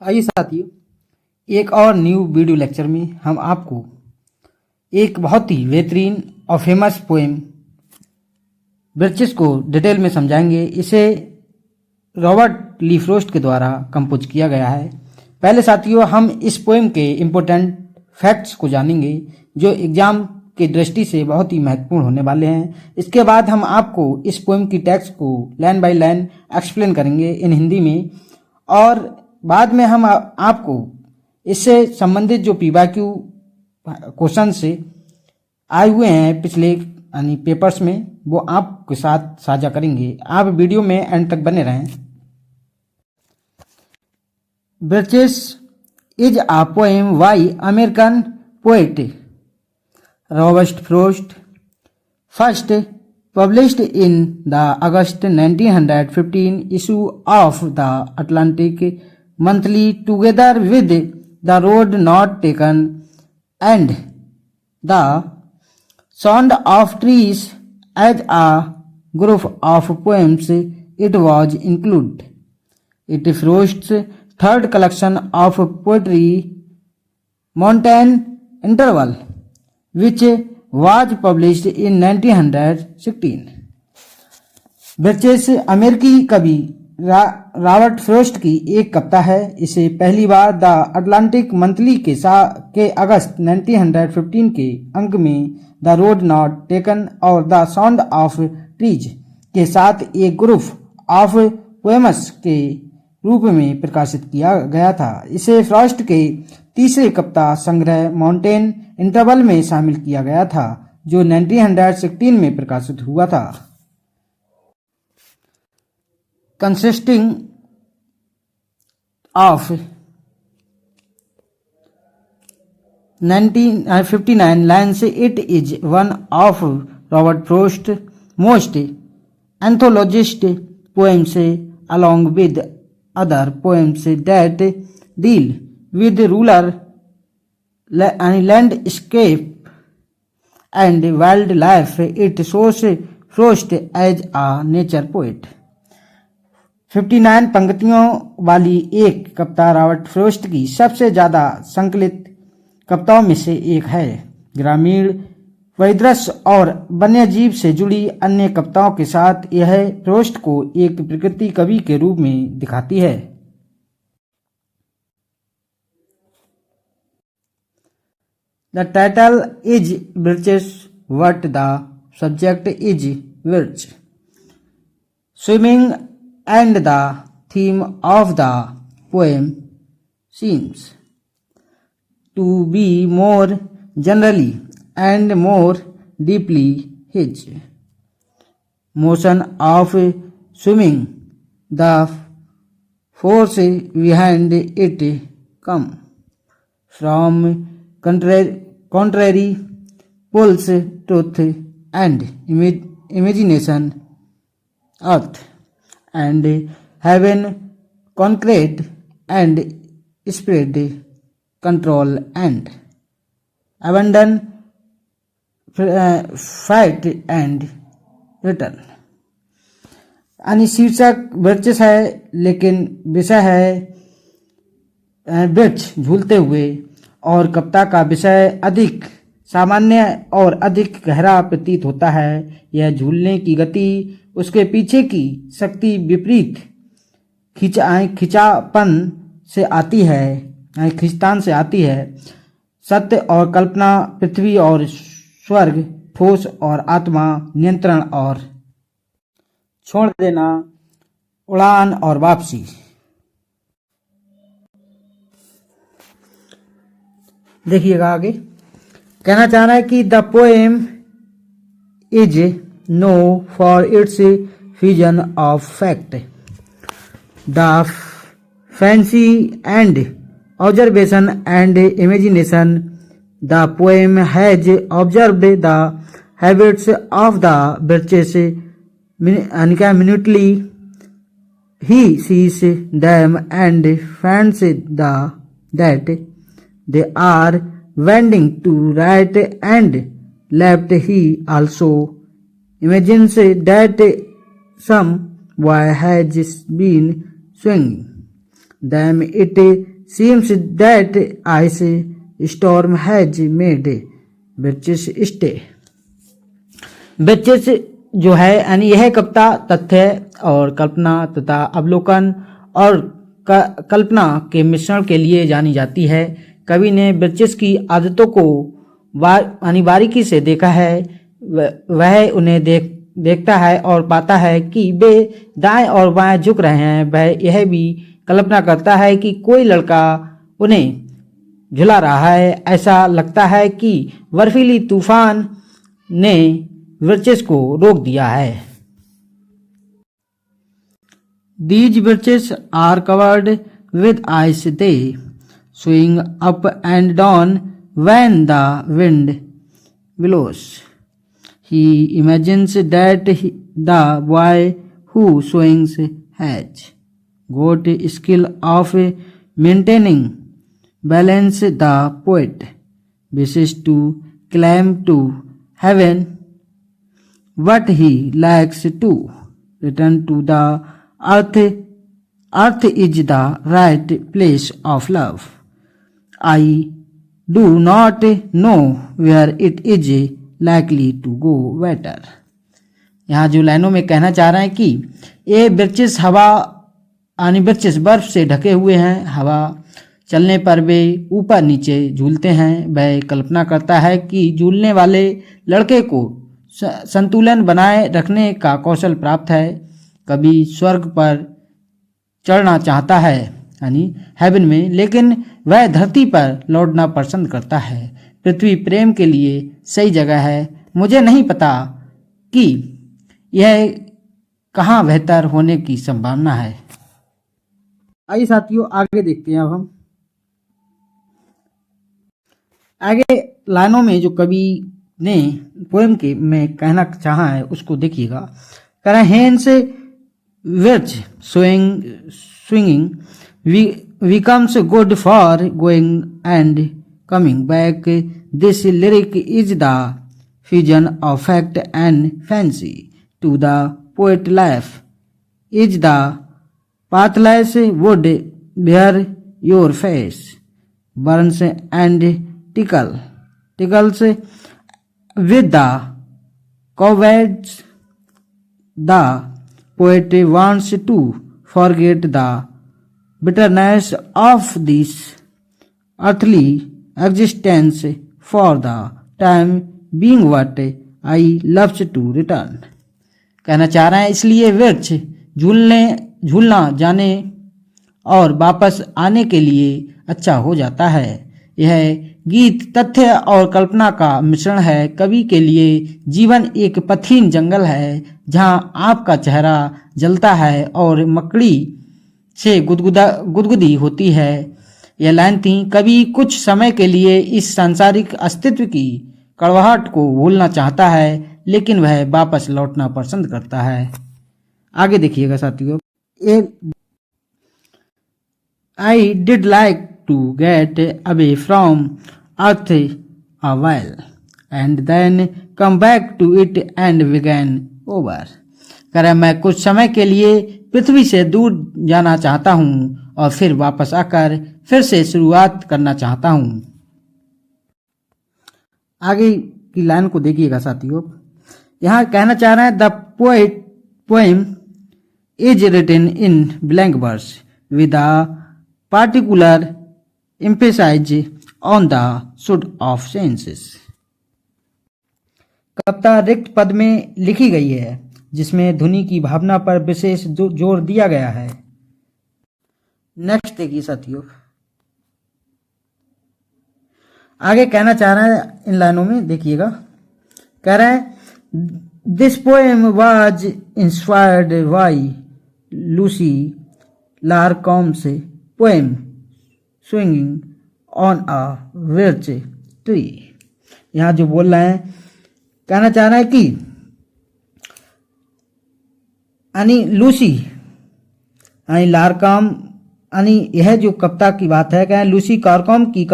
आइए साथियों, एक और न्यू वीडियो लेक्चर में हम आपको एक बहुत ही बेहतरीन और फेमस पोएम ब्रचेस को डिटेल में समझाएंगे। इसे रॉबर्ट ली फ्रोस्ट के द्वारा कंपोज किया गया है। पहले साथियों हम इस पोएम के इम्पोर्टेंट फैक्ट्स को जानेंगे जो एग्जाम की दृष्टि से बहुत ही महत्वपूर्ण होने वाले हैं। इसके बाद हम आपको इस पोएम की टेक्स्ट को लाइन बाय लाइन एक्सप्लेन करेंगे इन हिंदी में, और बाद में हम आपको इससे संबंधित जो पीवाईक्यू क्वेश्चन से आए हुए हैं पिछले यानी पेपर्स में, वो आपके साथ साझा करेंगे। आप वीडियो में एंड तक बने रहें। Birches is a poem by American poet Robert Frost, first published in the August 1915 issue of the Atlantic Monthly, together with The Road Not Taken and The Sound of Trees as a group of poems. It was included. It Frost's third collection of poetry, Mountain Interval, which was published in 1916. ब्रचेस अमेरिकी कवि Robert frost की एक कविता है। इसे पहली बार the Atlantic monthly के अगस्त 1915 के अंक में द रोड नॉट टेकन और द साउंड ऑफ ट्रीज के साथ एक ग्रुप ऑफ पोएम्स के रूप में प्रकाशित किया गया था। इसे फ्रॉस्ट के तीसरे कविता संग्रह माउंटेन इंटरवल में शामिल किया गया था जो 1916 में प्रकाशित हुआ था। Consisting of 59 lines, it is one of Robert Frost most anthologist poems along with other poems that deal with rural landscape and wildlife. It shows Frost as a nature poet. 59 पंक्तियों वाली एक कविता रॉबर्ट फ्रोस्ट की सबसे ज्यादा संकलित कविताओं में से एक है। ग्रामीण परिदृश्य और वन्यजीव से जुड़ी अन्य कविताओं के साथ यह फ्रोस्ट को एक प्रकृति कवि के रूप में दिखाती है। The title is Birches, what the subject is birch. Swimming and the theme of the poem seems to be more generally and more deeply his motion of swimming. The force behind it come from contrary pulls, truth and imagination, earth and heaven, concrete and spirit, control and abandon, fight and return. यानी शीर्षक वृक्ष है लेकिन विषय है वृक्ष झूलते हुए, और कविता का विषय अधिक सामान्य और अधिक गहरा प्रतीत होता है। यह झूलने की गति, उसके पीछे की शक्ति विपरीत खिंचापन से आती है, खिंचतान से आती है। सत्य और कल्पना, पृथ्वी और स्वर्ग, ठोस और आत्मा, नियंत्रण और छोड़ देना, उड़ान और वापसी। देखिएगा आगे कहना चाह रहा है कि the poem is no for its fusion of fact, the fancy and observation and imagination. The poem has observed the habits of the birches minutely. He sees them and finds that they are bending to right and left. He also imagines that some boy has been swinging them. It seems that ice storm has made birches stay. birches जो है यानी यह कविता तथ्य और कल्पना तथा अवलोकन और कल्पना के मिश्रण के लिए जानी जाती है। कवि ने birches की आदतों को बारीकी से देखा है। वह उन्हें देखता है और पाता है कि वे दाएं और बाएं झुक रहे हैं। वह यह भी कल्पना करता है कि कोई लड़का उन्हें झुला रहा है। ऐसा लगता है कि बर्फीली तूफान ने birches को रोक दिया है। These birches are covered with ice. They swing up and down when the wind blows. He imagines that the boy who swings has got skill of maintaining balance. The poet wishes to climb to heaven, but he likes to return to the earth. Earth is the right place of love. I do not know where it is likely to go better. यहाँ जो लाइनों में कहना चाह रहे हैं कि ये birches हवा यानी birches बर्फ से ढके हुए हैं। हवा चलने पर वे ऊपर नीचे झूलते हैं। वह कल्पना करता है कि झूलने वाले लड़के को संतुलन बनाए रखने का कौशल प्राप्त है। कभी स्वर्ग पर चढ़ना चाहता है यानी हेवन में, लेकिन वह धरती पर लौटना पसंद करता है। पृथ्वी प्रेम के लिए सही जगह है। मुझे नहीं पता कि यह कहाँ बेहतर होने की संभावना है। आइए साथियों आगे देखते हैं। अब हम आगे लाइनों में जो कवि ने पोएम के में कहना चाहा है उसको देखिएगा। कह रहे हैं hence which swinging becomes good for going and coming back. This lyric is the fusion of fact and fancy. To the poet life is the pathless wood where your face burns and tickles with the cobwebs. The poet wants to forget the bitterness of this earthly existence for the time being, what I love to return. कहना चाह रहे हैं इसलिए वृक्ष झूलना जाने और वापस आने के लिए अच्छा हो जाता है। यह गीत तथ्य और कल्पना का मिश्रण है। कवि के लिए जीवन एक पथहीन जंगल है जहां आग का चेहरा जलता है और मकड़ी से गुदगुदी होती है। यह लाइन थी। कवि कुछ समय के लिए इस सांसारिक अस्तित्व की कड़वाहट को भूलना चाहता है, लेकिन वह वापस लौटना पसंद करता है। आगे देखिएगा साथियों। I did like to get away from earth a while and then come back to it and begin over. कह रहा मैं कुछ समय के लिए पृथ्वी से दूर जाना चाहता हूँ और फिर वापस आकर फिर से शुरुआत करना चाहता हूँ। आगे की लाइन को देखिएगा साथियों। यहाँ कहना चाह रहे हैं the poem is written in blank verse with a particular emphasis on the should of senses. कविता रिक्त पद में लिखी गई है जिसमें ध्वनि की भावना पर विशेष जोर दिया गया है। नेक्स्ट देखिए साथियों। आगे कहना चाह रहा है इन लाइनों में देखिएगा। कह रहा है this poem was inspired by Lucy Larcom's poem swinging on a birch tree. यहाँ जो बोल रहे हैं कहना चाह रहा है कि यानी लूसी यानी लारकॉम यानी यह जो कविता की बात है क्या लूसी लारकॉम की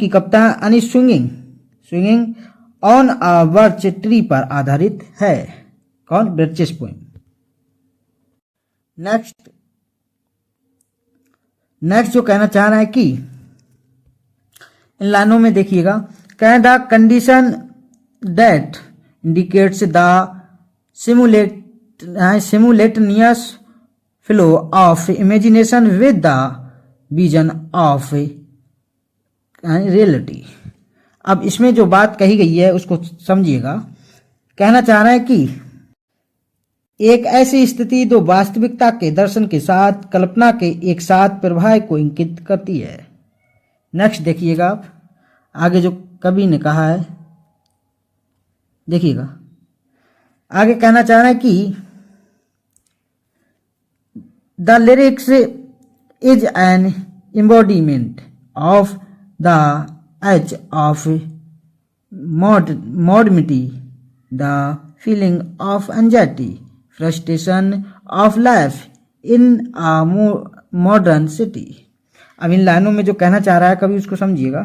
कविता यानी swinging on a birch tree पर आधारित है। कौन? birches poem. नेक्स्ट नेक्स्ट जो कहना चाह रहा है कि इन लाइनों में देखिएगा, कह the condition that indicates the simultaneous flow of imagination with the vision of reality. अब इसमें जो बात कही गई है उसको समझिएगा। कहना चाह रहा है कि एक ऐसी स्थिति जो वास्तविकता के दर्शन के साथ कल्पना के एक साथ प्रवाह को इंगित करती है। नेक्स्ट देखिएगा आप, आगे जो कवि ने कहा है देखिएगा। आगे कहना चाह रहा है कि the lyrics is an embodiment of the age of modernity, the feeling of anxiety, frustration of life in a modern city। अब इन लाइनों में जो कहना चाह रहा है कभी उसको समझिएगा।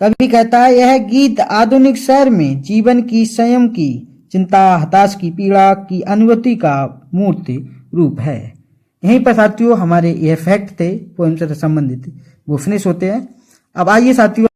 कभी कहता है यह गीत आधुनिक शहर में जीवन की संयम की चिंता, हताश की पीड़ा की अनुभूति का मूर्त रूप है। यहीं पर साथियों हमारे ये फैक्ट थे पोएम से संबंधित, वो फिनिश होते हैं। अब आइए साथियों